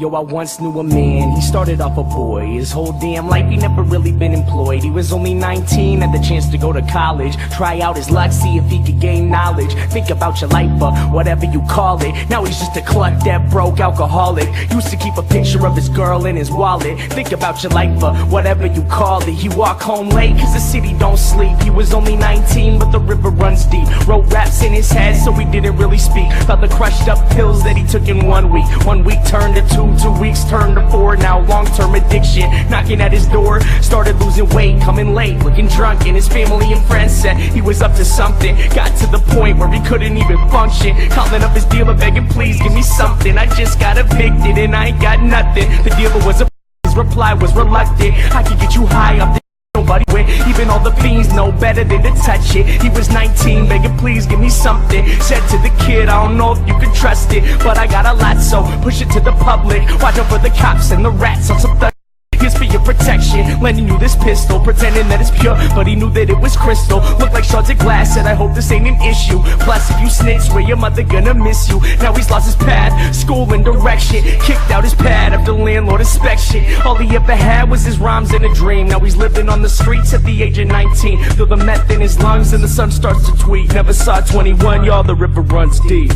Yo, I once knew a man, he started off a boy. His whole damn life he never really been employed. He was only 19, had the chance to go to college, try out his luck, see if he could gain knowledge. Think about your life, whatever you call it. Now he's just a cluck that broke alcoholic. Used to keep a picture of his girl in his wallet. Think about your life, whatever you call it. He walked home late cause the city don't sleep. He was only 19 but the river runs deep. Wrote raps in his head so he didn't really speak. Felt the crushed up pills that he took in 1 week. 1 week turned to 2 weeks turned to 4. Now long-term addiction knocking at his door. Started losing weight, coming late, looking drunk, and his family and friends said he was up to something. Got to the point where he couldn't even function, calling up his dealer begging, please give me something. I just got evicted and I ain't got nothing. The dealer was his reply was reluctant. I could get you high up nobody with. Even all the fiends know better than to touch it. He was 19, begging please give me something. Said to the kid, I don't know if you can trust it, but I got a lot, so push it to the public. Watch out for the cops and the rats on some thug. Here's for your protection, lending you this pistol, pretending that it's pure, but he knew that it was crystal. Looked like shards of glass, said I hope this ain't an issue. Plus if you snitch, swear your mother gonna miss you. Now he's lost his path, school and direction, kicked out his pad after landlord inspection. All he ever had was his rhymes and a dream. Now he's living on the streets at the age of 19. Feel the meth in his lungs and the sun starts to tweet. Never saw 21, y'all, the river runs deep.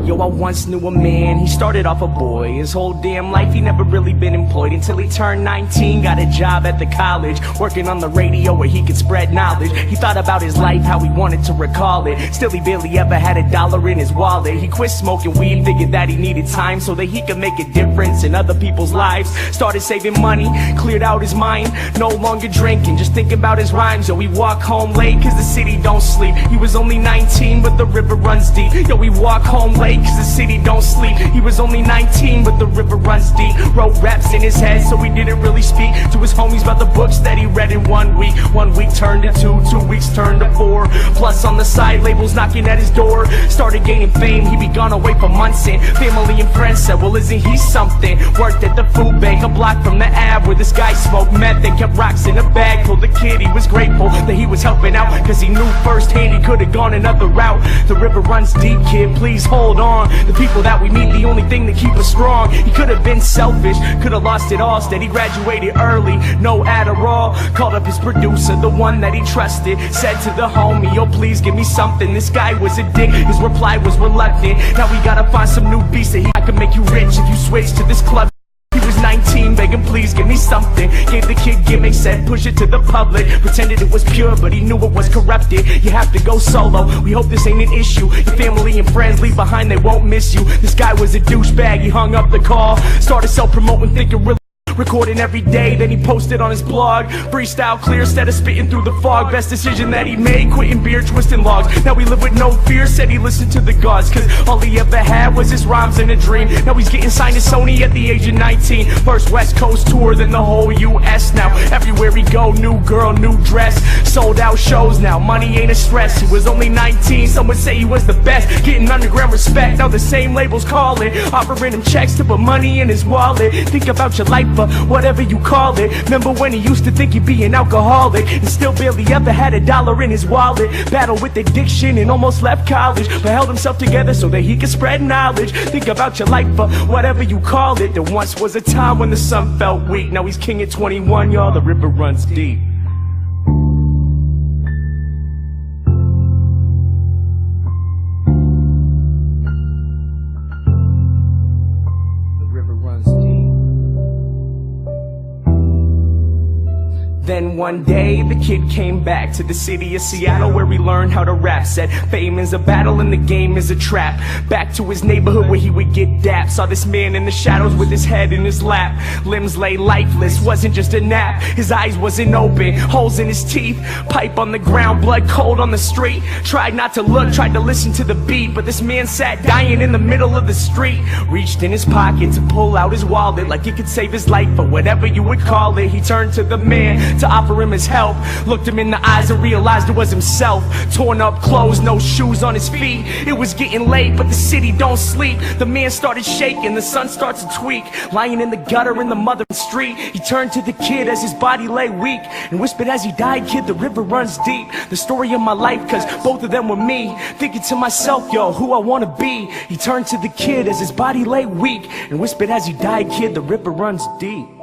Yo, I once knew a man, he started off a boy. His whole damn life he never really been employed until he turned 19, got a job at the college, working on the radio where he could spread knowledge. He thought about his life, how he wanted to recall it. Still he barely ever had a dollar in his wallet. He quit smoking weed, figured that he needed time so that he could make a difference in other people's lives. Started saving money, cleared out his mind, no longer drinking, just thinking about his rhymes. Yo, he walked home late cause the city don't sleep. He was only 19 but the river runs deep. Yo, he walked home late cause the city don't sleep. He was only 19 but the river runs deep. Wrote raps in his head so he didn't really speak to his homies about the books that he read in 1 week. 1 week turned to 2 weeks turned to 4. Plus on the side labels knocking at his door. Started gaining fame, he'd be gone away for months, and family and friends said, well isn't he something? Worked at the food bank a block from the Ave where this guy smoked meth and kept rocks in a bag. Told the kid he was grateful that he was helping out cause he knew firsthand he could have gone another route. The river runs deep, kid, please hold on. The people that we meet, the only thing that keep us strong. He could have been selfish, could have lost it all. Instead he graduated early, no Adderall. Called up his producer, the one that he trusted. Said to the homie, yo please give me something. This guy was a dick, his reply was reluctant. Now we gotta find some new beats that I can make you rich if you switch to this club. He was 19, begging please give me something. Gave the kid gimmicks, said push it to the public. Pretended it was pure but he knew it was corrupted. You have to go solo, we hope this ain't an issue. Your family and friends leave behind, they won't miss you. This guy was a douchebag, he hung up the call. Started self-promoting, thinking really recording every day, then he posted on his blog. Freestyle clear, instead of spitting through the fog. Best decision that he made, quitting beer, twisting logs. Now we live with no fear, said he listened to the gods, cause all he ever had was his rhymes and a dream. Now he's getting signed to Sony at the age of 19. First West Coast tour, then the whole US. Now everywhere he go, new girl, new dress. Sold out shows now, money ain't a stress. He was only 19, some would say he was the best. Getting underground respect, now the same labels call it. Offering him checks to put money in his wallet. Think about your life, whatever you call it. Remember when he used to think he'd be an alcoholic and still barely ever had a dollar in his wallet. Battled with addiction and almost left college, but held himself together so that he could spread knowledge. Think about your life, whatever you call it. There once was a time when the sun felt weak. Now he's king at 21, y'all, the river runs deep. Then one day the kid came back to the city of Seattle where he learned how to rap. Said fame is a battle and the game is a trap. Back to his neighborhood where he would get dapped. Saw this man in the shadows with his head in his lap. Limbs lay lifeless, wasn't just a nap. His eyes wasn't open, holes in his teeth. Pipe on the ground, blood cold on the street. Tried not to look, tried to listen to the beat, but this man sat dying in the middle of the street. Reached in his pocket to pull out his wallet like it could save his life, or whatever you would call it. He turned to the man, to offer him his help. Looked him in the eyes and realized it was himself. Torn up clothes, no shoes on his feet. It was getting late, but the city don't sleep. The man started shaking, the sun starts to tweak. Lying in the gutter in the mother street, he turned to the kid as his body lay weak and whispered as he died, "Kid, the river runs deep." The story of my life, cause both of them were me. Thinking to myself, yo, who I wanna be. He turned to the kid as his body lay weak and whispered as he died, "Kid, the river runs deep."